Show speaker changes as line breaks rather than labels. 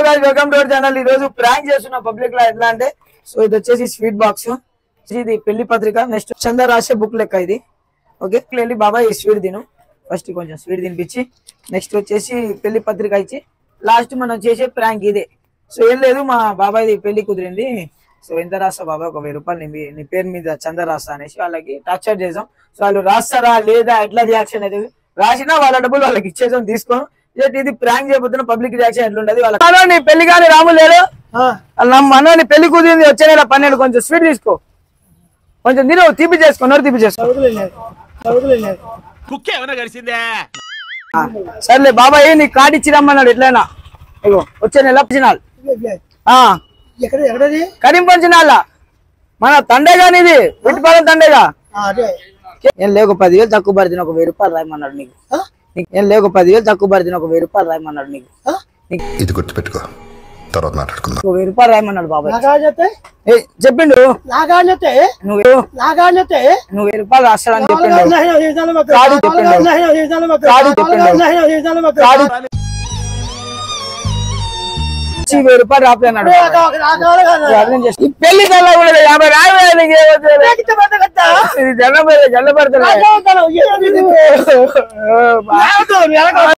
Guys welcome to our channel. ఈ రోజు prank చేస్తున్న పబ్లిక్ లో ఎట్లా అంటే సో ఇది వచ్చేసి స్వీట్ బాక్స్, ఇది పెళ్లి పత్రిక, నెక్స్ట్ చందా రాసే బుక్ లెక్క ఇది. ఓకే వెళ్ళి బాబాయ్ ఈ స్వీట్ తిను, ఫస్ట్ కొంచెం స్వీట్ తినిపించి నెక్స్ట్ వచ్చేసి పెళ్లి పత్రిక ఇచ్చి లాస్ట్ మనం చేసే ప్రాంక్ ఇదే. సో ఏం లేదు, మా బాబాయ్ది పెళ్లి కుదిరింది, సో ఎంత రాస్తా బాబాయ్, ఒక 1000 రూపాయలు నీ పేరు మీద చందా రాస్తా అనేసి వాళ్ళకి టార్చర్ చేసాం. సో వాళ్ళు రాస్తారా లేదా ఎట్లా రియాక్షన్ అయితే రాసినా వాళ్ళ డబ్బులు వాళ్ళకి ఇచ్చేసాం, తీసుకోం. ఇది ప్రాంక్ చేయబోతున్న పబ్లిక్ రియాక్షన్ ఎట్లుంటది వాళ్ళ. నీ పెళ్లి కానీ రాము లేరు, మన నీ పెళ్లి కుదిరింది వచ్చే నెల 12, కొంచెం స్వీట్ తీసుకో, కొంచెం తిను, తీపి చేసుకో, నోరు తీపి చేసుకో. సర్లే బాబాయ్ నీ కార్డు ఇచ్చి రమ్మన్నాడు ఎట్లయినా, ఇగో వచ్చే నెల పంచినాలు కరీం పంచినాల మన తండేగా, నీది విట్టిపాలెం తండేగా. ఏం లేక 10,000 తక్కువ పడితే ఒక 1000 రూపాయలు రాయమన్నాడు నీకు. ఏం లేక 10,000 తక్కువ పడితే ఒక 1000 రూపాయలు రాయమన్నాడు నీకు.
ఇది గుర్తుపెట్టుకో, తర్వాత మాట్లాడుకుందాం.
1000 రూపాయలు రాయమన్నాడు బాబాయ్. చెప్పిండు నువ్వు 1000 రూపాయలు రాస్తాడని చెప్పిండు. 1000 రూపాయలు రాపలేనాడు. పెళ్లి కల్లా కూడా 50 రాయలేదు, జల్ల పడతాడు.